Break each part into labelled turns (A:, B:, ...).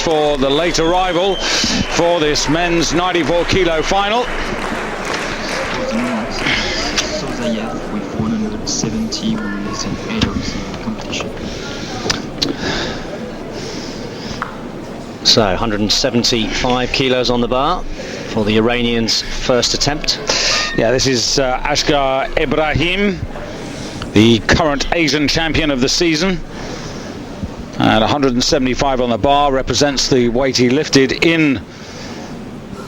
A: for the late arrival for this men's 94 kilo final.
B: Doev with 170 wins and 8 of the competition.
C: So 175 kilos on the bar for the Iranians' first attempt.
A: Yeah, this is Ashgar Ibrahim, the current Asian champion of the season. And 175 on the bar represents the weight he lifted in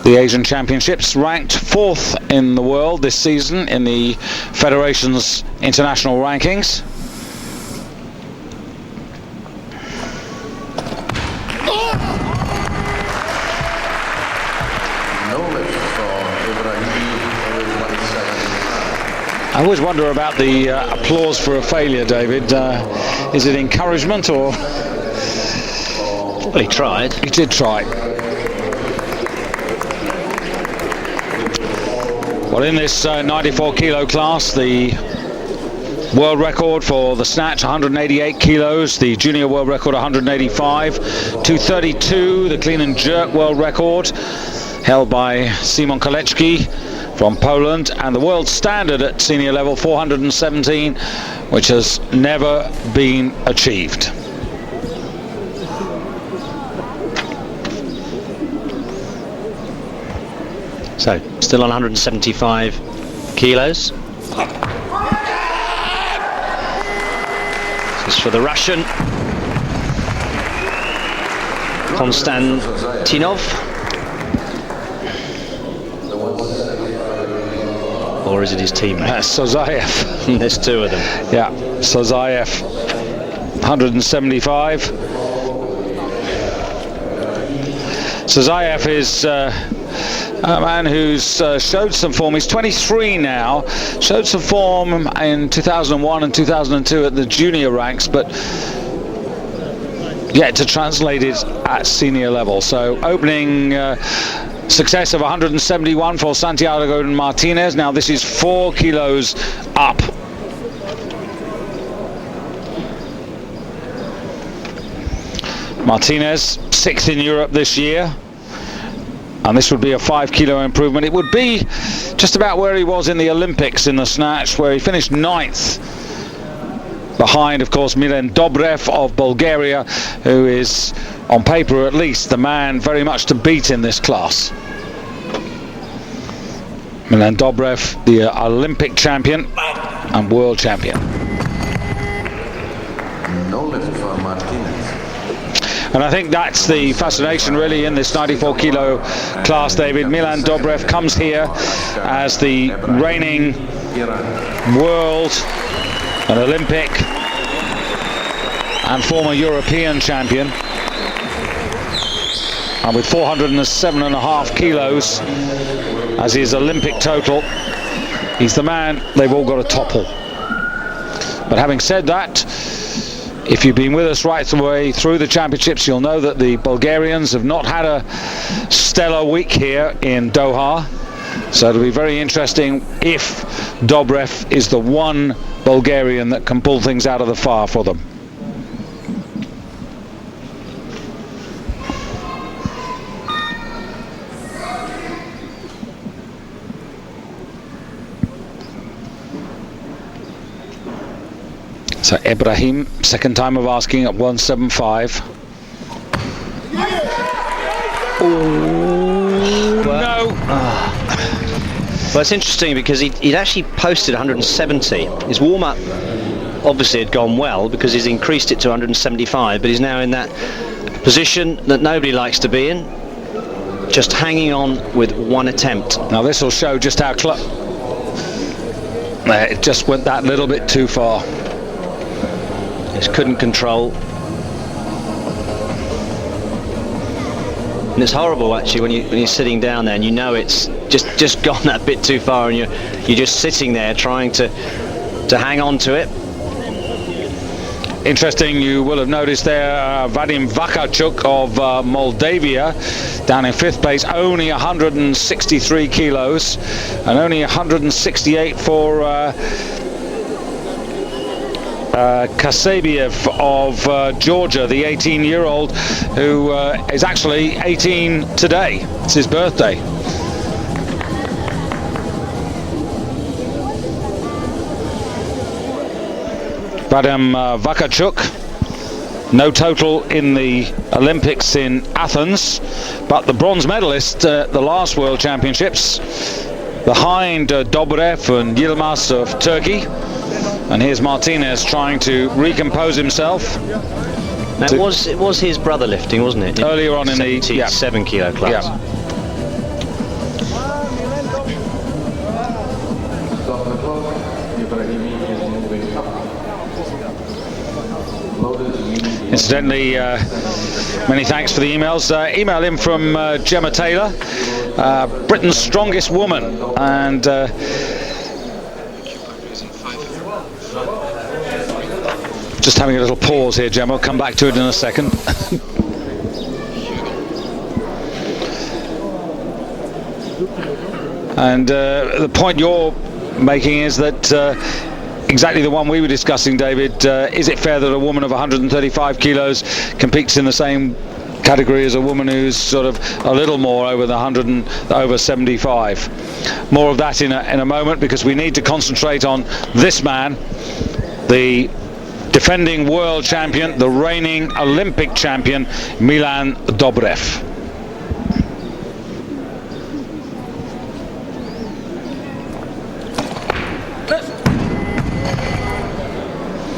A: the Asian Championships, ranked 4th in the world this season in the Federation's international rankings. I always wonder about the applause for a failure, David. Is it encouragement or?
C: Well, he tried.
A: He did try. Well, in this 94 kilo class, the world record for the snatch 188 kilos, the junior world record 185, 232, the clean and jerk world record held by Simon Kolecki from Poland, and the world standard at senior level 417, which has never been achieved.
C: So still on 175 kilos. This is for the Russian Konstantinov. Or is it his teammate?
A: Sozayev.
C: There's two of them.
A: Yeah, Sozayev, 175. Sozayev is a man who's showed some form. He's 23 now, showed some form in 2001 and 2002 at the junior ranks, but yet to translate it at senior level. So opening success of 171 for Santiago Martinez. Now this is 4 kilos up. Martinez, 6th in Europe this year, and this would be a 5 kilo improvement. It would be just about where he was in the Olympics in the snatch, where he finished 9th, behind of course Milan Doev of Bulgaria, who is on paper at least the man very much to beat in this class. Milan Doev, the Olympic champion and world champion.
D: No lift for Martinez.
A: And I think that's the fascination really in this 94 kilo class, David. Milan Doev comes here as the reigning world and Olympic and former European champion. And with 407.5 kilos as his Olympic total, he's the man they've all got to topple. But having said that, if you've been with us right the way through the championships, you'll know that the Bulgarians have not had a stellar week here in Doha. So it'll be very interesting if Doev is the one Bulgarian that can pull things out of the fire for them. So Ibrahim, second time of asking at 175. Oh, no.
C: Well, it's interesting because he'd actually posted 170. His warm-up obviously had gone well because he's increased it to 175, but he's now in that position that nobody likes to be in, just hanging on with one attempt.
A: Now this will show just how it just went that little bit too far.
C: Just couldn't control. And it's horrible actually when you're sitting down there and you know it's just gone that bit too far, and you're just sitting there trying to hang on to it.
A: Interesting, you will have noticed there Vadim Vakachuk of Moldavia down in 5th place, only 163 kilos, and only 168 for Kazakhstan of Georgia, the 18-year-old who is actually 18 today. It's his birthday. Vadim Vakachuk, no total in the Olympics in Athens, but the bronze medalist at the last World Championships, behind Doev and Yilmaz of Turkey. And here's Martinez trying to recompose himself.
C: Now it was his brother lifting, wasn't it?
A: Earlier on in the
C: 77 kilo class.
A: Yeah. Incidentally, many thanks for the emails. Email in from Gemma Taylor, Britain's strongest woman, and just having a little pause here, Gemma. I'll come back to it in a second. And the point you're making is that exactly the one we were discussing, David. Is it fair that a woman of 135 kilos competes in the same category as a woman who's sort of a little more over the 100 and over 75? More of that in a moment, because we need to concentrate on this man, the defending world champion, the reigning Olympic champion, Milan Doev.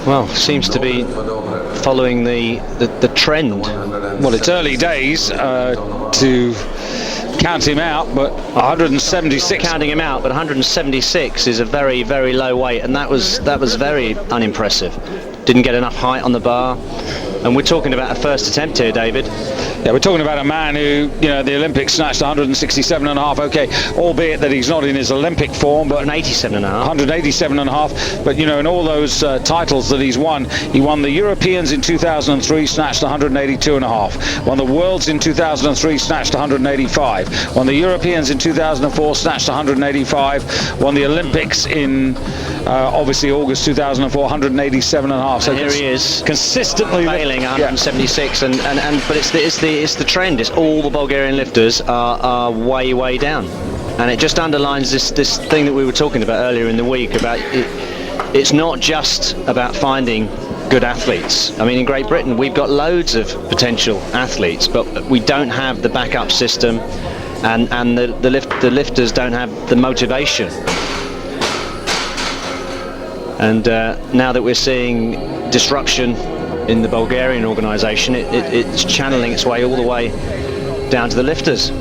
C: Well, seems to be following the trend.
A: Well, it's early days to count him out, but 176.
C: Counting him out, but 176 is a very, very low weight, and that was very unimpressive. Didn't get enough height on the bar, and we're talking about a first attempt here, David.
A: Yeah, we're talking about a man who, you know, the Olympics snatched 167.5. Okay, albeit that he's not in his Olympic form, but
C: 187.5.
A: 187.5. But you know, in all those titles that he's won, he won the Europeans in 2003, snatched 182.5. Won the Worlds in 2003, snatched 185. Won the Europeans in 2004, snatched 185. Won the Olympics in obviously August 2004, 187.5. So
C: here he is,
A: consistently
C: failing 176, and but it's the trend. It's all the Bulgarian lifters are way down, and it just underlines this thing that we were talking about earlier in the week about it. It's not just about finding good athletes. I mean, in Great Britain we've got loads of potential athletes, but we don't have the backup system, and the lifters don't have the motivation. And now that we're seeing disruption in the Bulgarian organisation, it's channeling its way all the way down to the lifters.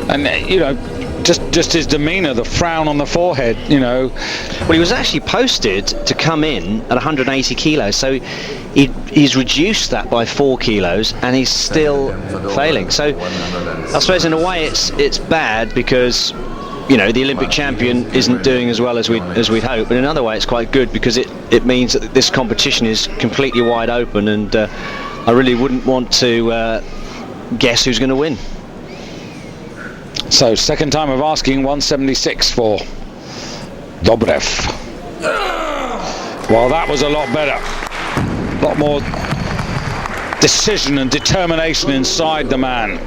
A: And you know, just his demeanour, the frown on the forehead, you know.
C: Well, he was actually posted to come in at 180 kilos, so he's reduced that by 4 kilos, and he's still failing. So I suppose in a way it's bad, because you know, the Olympic champion isn't doing as well as we'd hope, but in another way it's quite good, because it means that this competition is completely wide open, and I really wouldn't want to guess who's going to win.
A: So second time of asking, 176 for Doev. Well, that was a lot better, a lot more decision and determination inside the man.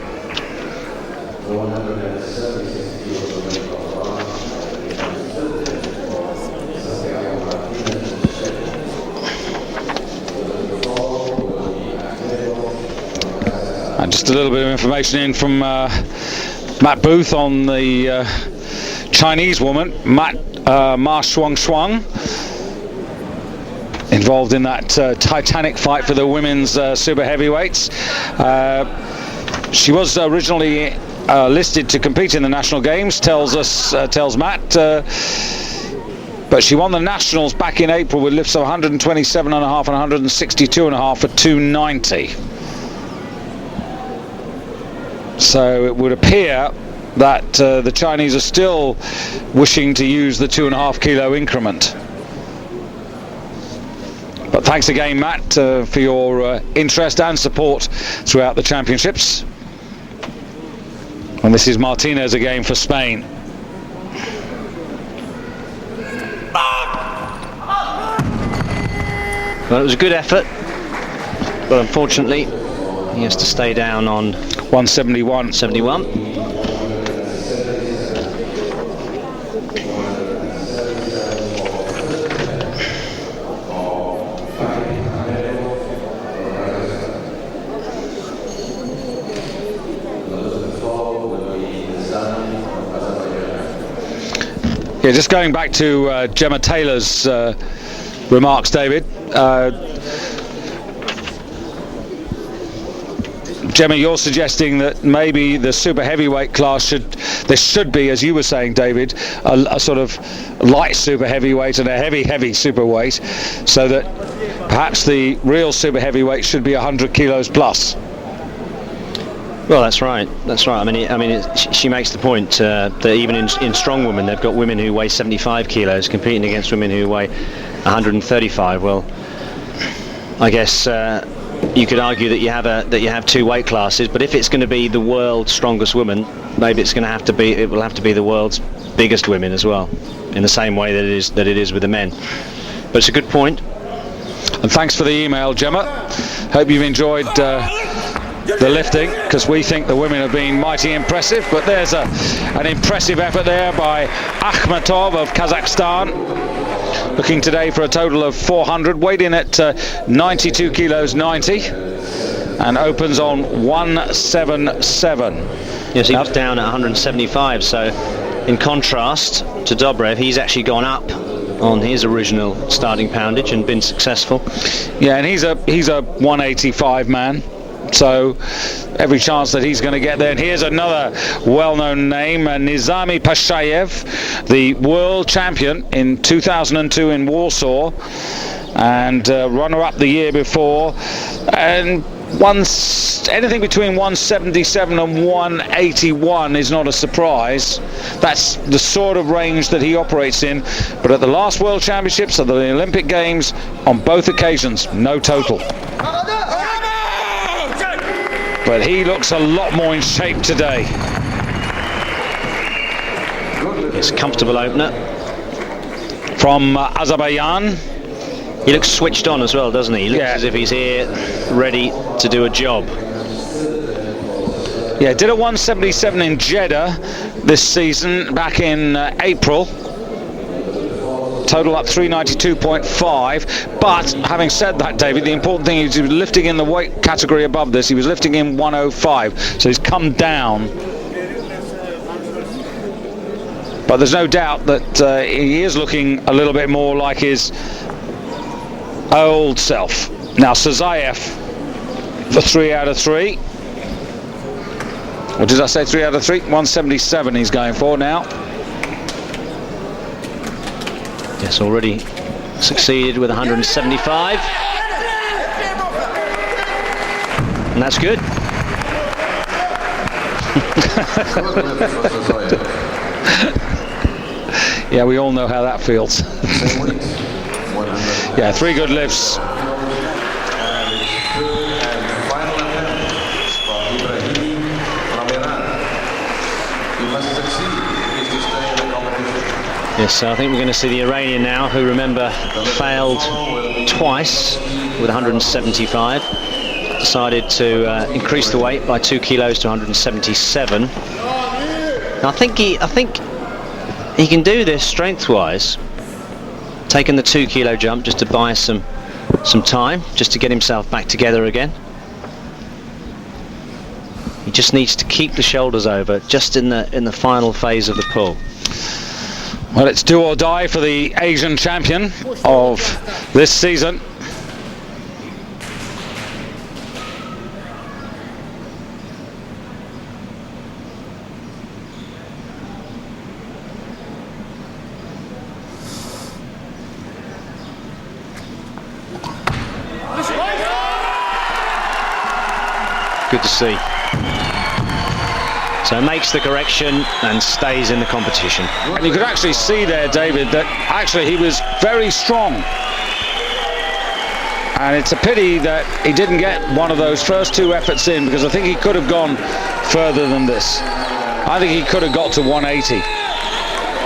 A: And just a little bit of information in from Matt Booth on the Chinese woman, Ma Shuang, involved in that titanic fight for the women's super heavyweights. She was originally listed to compete in the national games, tells Matt, but she won the nationals back in April with lifts of 127.5 and 162.5 for 290. So it would appear that the Chinese are still wishing to use the 2.5 kilo increment. But thanks again, Matt, for your interest and support throughout the championships. And this is Martinez again for Spain.
C: Well, it was a good effort, but unfortunately, he has to stay down on
A: 171.
C: 71.
A: Yeah, just going back to Gemma Taylor's remarks, David. Gemma, you're suggesting that maybe the super heavyweight class there should be, as you were saying, David, a sort of light super heavyweight and a heavy super weight, so that perhaps the real super heavyweight should be 100 kilos plus.
C: Well, that's right. That's right. She makes the point that even in strong women, they've got women who weigh 75 kilos competing against women who weigh 135. Well, I guess you could argue that you have two weight classes, but if it's going to be the world's strongest woman, maybe it will have to be the world's biggest women as well, in the same way that it is with the men. But it's a good point.
A: And thanks for the email, Gemma. Hope you've enjoyed the lifting, because we think the women have been mighty impressive, but there's an impressive effort there by Akatov of Kazakhstan, looking today for a total of 400, weighed in at 92 kilos 90, and opens on 177.
C: Yes, he was down at 175, so in contrast to Doev, he's actually gone up on his original starting poundage and been successful.
A: Yeah, and he's a 185 man, so every chance that he's going to get there. And here's another well-known name, Nizami Pashayev, the world champion in 2002 in Warsaw, and runner-up the year before, and anything between 177 and 181 is not a surprise. That's the sort of range that he operates in. But at the last World Championships, at the Olympic Games, on both occasions, no total. But he looks a lot more in shape today.
C: It's a comfortable opener
A: From Azerbaijan.
C: He looks switched on as well, doesn't he? He looks as if he's here ready to do a job.
A: Yeah, did a 177 in Jeddah this season, back in April. Total up 392.5. But having said that, David, the important thing is he was lifting in the weight category above this. He was lifting in 105, so he's come down. But there's no doubt that he is looking a little bit more like his old self. Now Sazayev for 3 out of 3. What did I say? 3 out of 3? 177 he's going for now.
C: Yes, already succeeded with 175. And that's good.
A: Yeah, we all know how that feels. Yeah, 3 good lifts.
C: Yes, so I think we're going to see the Iranian now, who, remember, failed twice with 175. Decided to increase the weight by 2 kilos to 177. Now, I think he can do this strength-wise, taking the 2 kilo jump just to buy some time, just to get himself back together again. He just needs to keep the shoulders over just in the final phase of the pull.
A: Well, it's do or die for the Asian champion of this season.
C: Good to see. So makes the correction and stays in the competition.
A: And you could actually see there, David, that actually he was very strong. And it's a pity that he didn't get one of those first 2 efforts in, because I think he could have gone further than this. I think he could have got to 180.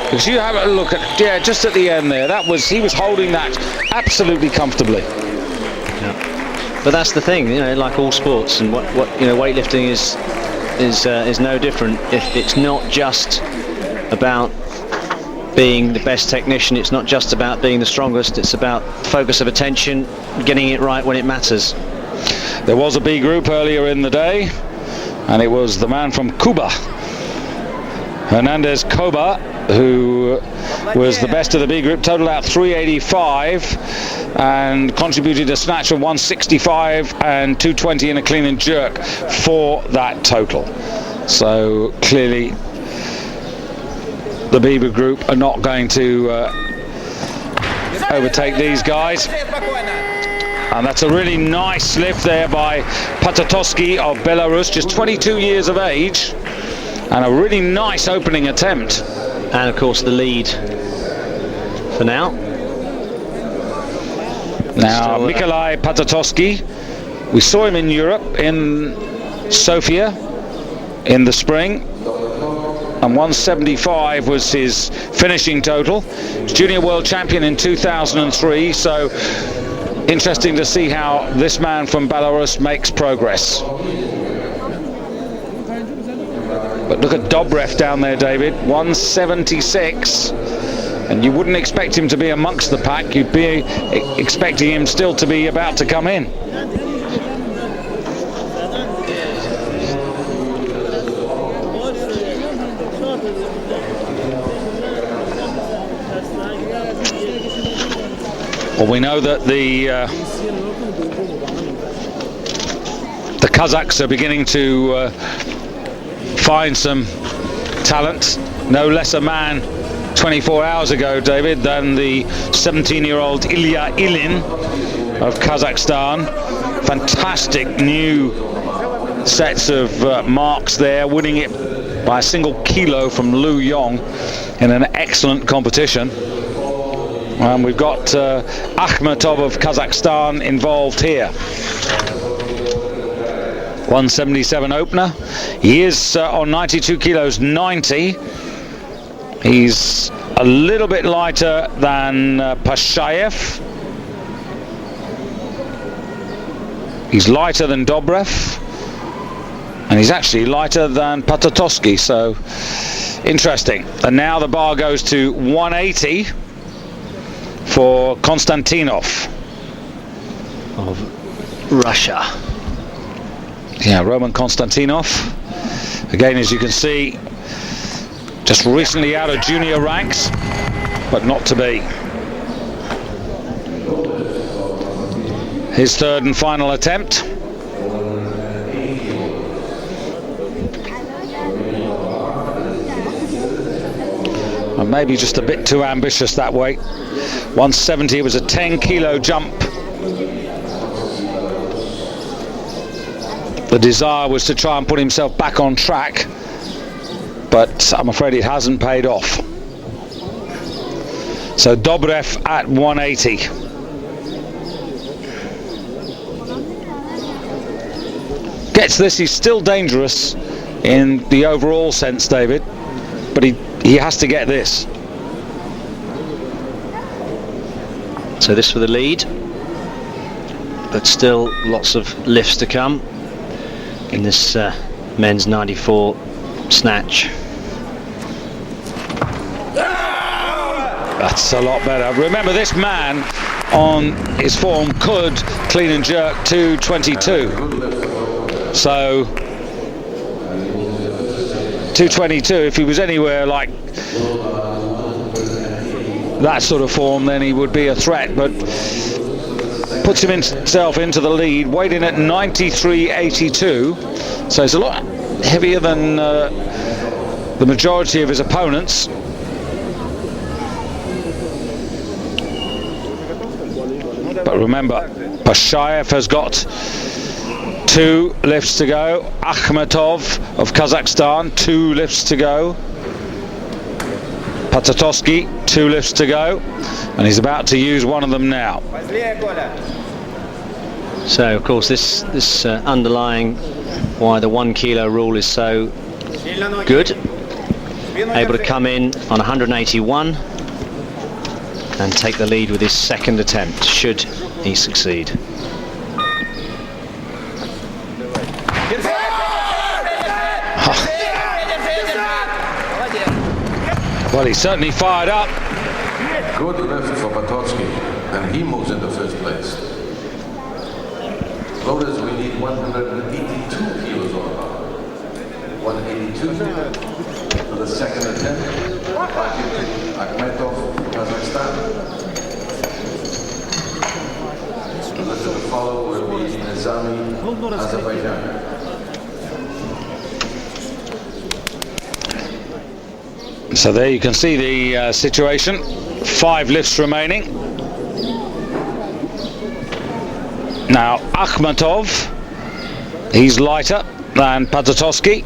A: Because you have a look at, just at the end there, he was holding that absolutely comfortably.
C: But that's the thing, you know, like all sports, and what you know, weightlifting is no different. It's not just about being the best technician, it's not just about being the strongest, it's about focus of attention, getting it right when it matters.
A: There was a B group earlier in the day, and it was the man from Cuba, Hernandez Coba, who was the best of the B group, totaled out 385 and contributed a snatch of 165 and 220 in a clean and jerk for that total. So clearly the B group are not going to overtake these guys. And that's a really nice lift there by Patatoski of Belarus, just 22 years of age, and a really nice opening attempt.
C: And of course the lead for now.
A: Now Mikolai Patatoski, we saw him in Europe, in Sofia in the spring, and 175 was his finishing total. He's junior world champion in 2003, so interesting to see how this man from Belarus makes progress. But look at Doev down there, David, 176, and you wouldn't expect him to be amongst the pack. You'd be expecting him still to be about to come in. Well, we know that the Kazakhs are beginning to find some talent. No less a man 24 hours ago, David, than the 17-year-old Ilya Ilin of Kazakhstan. Fantastic new sets of marks there, winning it by a single kilo from Lu Yong in an excellent competition. And we've got Akatov of Kazakhstan involved here. 177 opener. He is on 92 kilos 90. He's a little bit lighter than Pashayev. He's lighter than Doev, and he's actually lighter than Patatoski, so interesting. And now the bar goes to 180 for Konstantinov
C: of Russia.
A: Yeah, Roman Konstantinov. Again, as you can see, just recently out of junior ranks, but not to be. His third and final attempt. And maybe just a bit too ambitious that weight. 170 was a 10 kilo jump. The desire was to try and put himself back on track, but I'm afraid it hasn't paid off. So Doev at 180. Gets this, he's still dangerous in the overall sense, David, but he has to get this.
C: So this for the lead, but still lots of lifts to come in this men's 94 snatch.
A: That's a lot better. Remember, this man on his form could clean and jerk 222. So 222, if he was anywhere like that sort of form, then he would be a threat, but puts himself into the lead, weighed in at 93.82, so it's a lot heavier than the majority of his opponents. But remember, Pashayev has got 2 lifts to go. Akatov of Kazakhstan, 2 lifts to go. Patatoski, 2 lifts to go, and he's about to use one of them now.
C: So of course this underlying why the 1 kilo rule is so good. Able to come in on 181 and take the lead with his second attempt, should he succeed.
A: Well, he's certainly fired up.
D: Good lift for Potocki, and he moves into first place. Loaders, we need 182 kilos on the bar. 182 for the second attempt. Akatov, Kazakhstan. The lift to follow will be Nizami, Azerbaijan.
A: So there you can see the situation. 5 lifts remaining. Now Akatov, he's lighter than Potocki.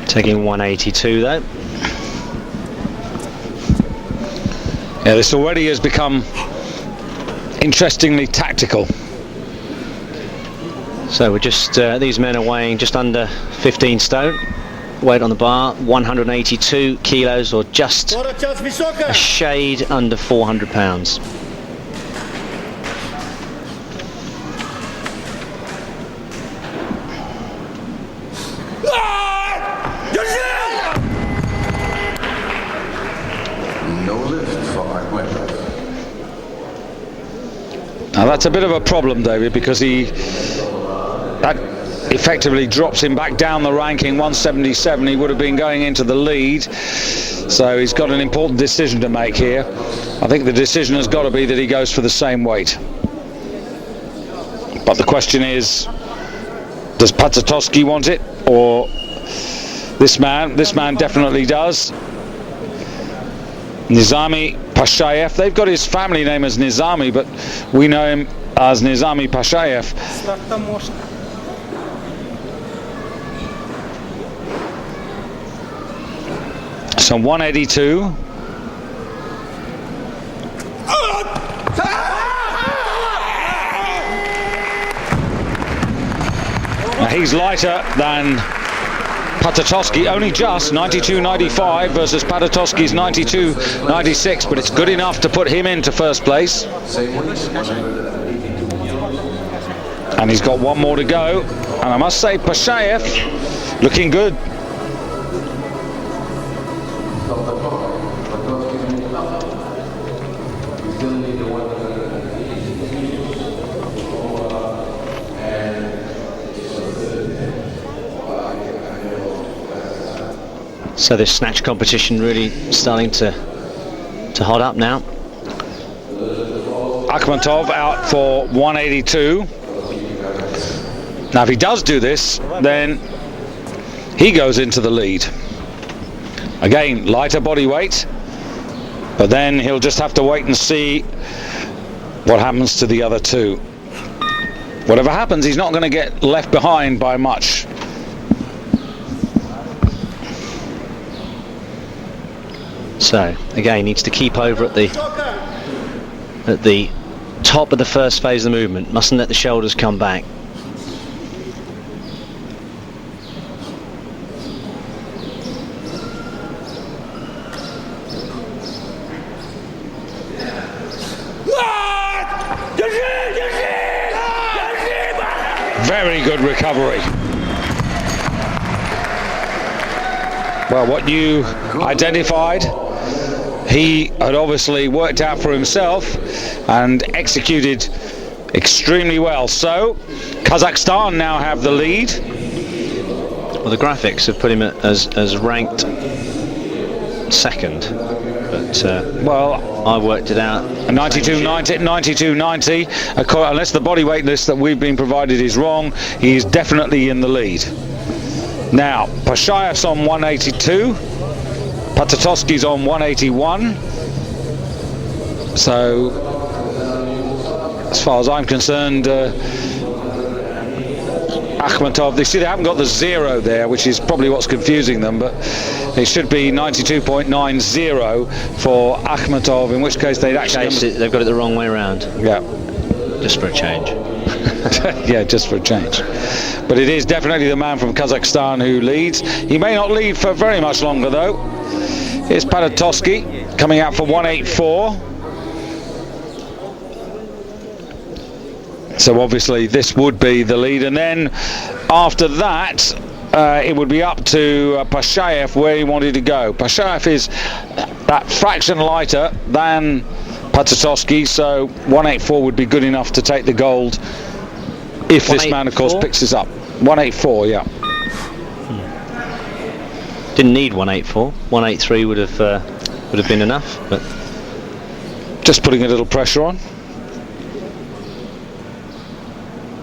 C: Taking 182 though.
A: Yeah, this already has become interestingly tactical.
C: So we're just, these men are weighing just under 15 stone. Weight on the bar, 182 kilos, or just a shade under 400 pounds.
D: No lift for Akatov.
A: Now that's a bit of a problem, David, because that effectively drops him back down the ranking. 177, he would have been going into the lead, so he's got an important decision to make here. I think the decision has got to be that he goes for the same weight, but the question is, does Potocki want it, or this man? This man definitely does. Nizami Pashayev, they've got his family name as Nizami, but we know him as Nizami Pashayev. So 182. Now he's lighter than Potocki, only just 92.95 versus Potocki's 92.96, but it's good enough to put him into first place.
D: Same weight, 182.
A: And he's got one more to go. And I must say, Pashayev looking good.
C: So this snatch competition really starting to hot up now.
A: Akatov out for 182. Now if he does do this, then he goes into the lead. Again, lighter body weight, but then he'll just have to wait and see what happens to the other two. Whatever happens, he's not going to get left behind by much.
C: So again, needs to keep over at the top of the first phase of the movement. Mustn't let the shoulders come back.
A: Very good recovery. Well, what you identified, he had obviously worked out for himself and executed extremely well. So Kazakhstan now have the lead.
C: Well, the graphics have put him as ranked second, but
A: well,
C: I worked it out.
A: 92.90, unless the body weight list that we've been provided is wrong, he is definitely in the lead. Now, Pashayev's on 182, Potocki's on 181. So, as far as I'm concerned, Akatov, they see they haven't got the 0 there, which is probably what's confusing them, but it should be 92.90 for Akatov, in which case they'd actually...
C: They've got it the wrong way around.
A: Yeah.
C: Just for a change.
A: Yeah, just for a change. But it is definitely the man from Kazakhstan who leads. He may not lead for very much longer, though. Here's Potocki coming out for 184. So obviously this would be the lead, and then after that it would be up to Pashayev where he wanted to go. Pashayev is that fraction lighter than Patatoski, so 184 would be good enough to take the gold if this man, of course, picks this up. 184, yeah.
C: Didn't need 184. 183 would have been enough, but
A: just putting a little pressure on.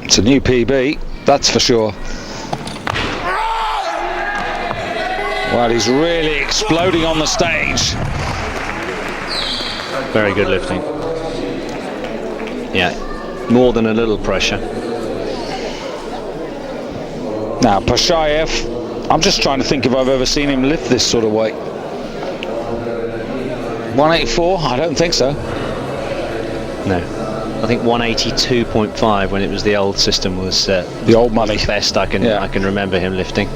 A: It's a new PB, that's for sure. Well, he's really exploding on the stage.
C: Very good lifting. Yeah, more than a little pressure.
A: Now, Pashayev, I'm just trying to think if I've ever seen him lift this sort of weight. 184? I don't think so.
C: No. I think 182.5 when it was the old system was
A: the old money.
C: The best I can remember him lifting.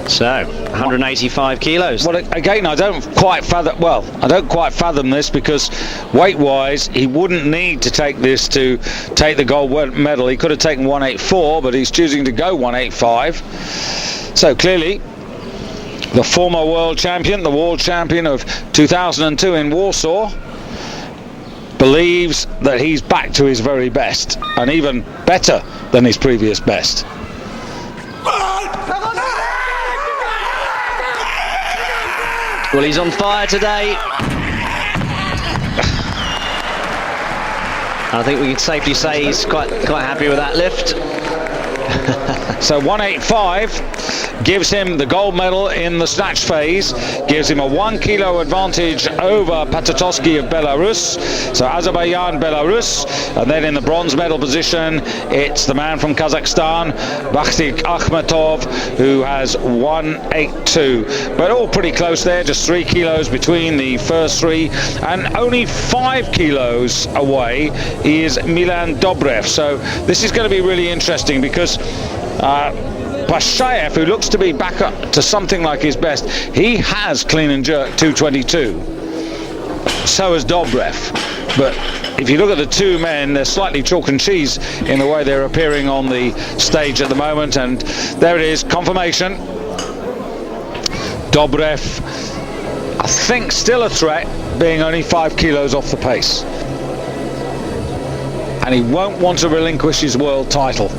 C: So 185 kilos.
A: Well, again, I don't quite fathom this, because weight-wise, he wouldn't need to take this to take the gold medal. He could have taken 184, but he's choosing to go 185. So clearly, the former world champion, the world champion of 2002 in Warsaw, believes that he's back to his very best, and even better than his previous best.
C: Well, he's on fire today. I think we can safely say he's quite happy with that lift.
A: So 185 gives him the gold medal in the snatch phase, gives him a 1 kilo advantage over Patatoski of Belarus, so Azerbaijan, Belarus, and then in the bronze medal position it's the man from Kazakhstan, Akatov, who has 182, but all pretty close there, just 3 kilos between the first three, and only 5 kilos away is Milan Doev. So this is going to be really interesting, because Pashayev, who looks to be back up to something like his best, he has clean and jerk 222. So has Doev. But if you look at the two men, they're slightly chalk and cheese in the way they're appearing on the stage at the moment. And there it is, confirmation. Doev, I think, still a threat, being only 5 kilos off the pace. And he won't want to relinquish his world title.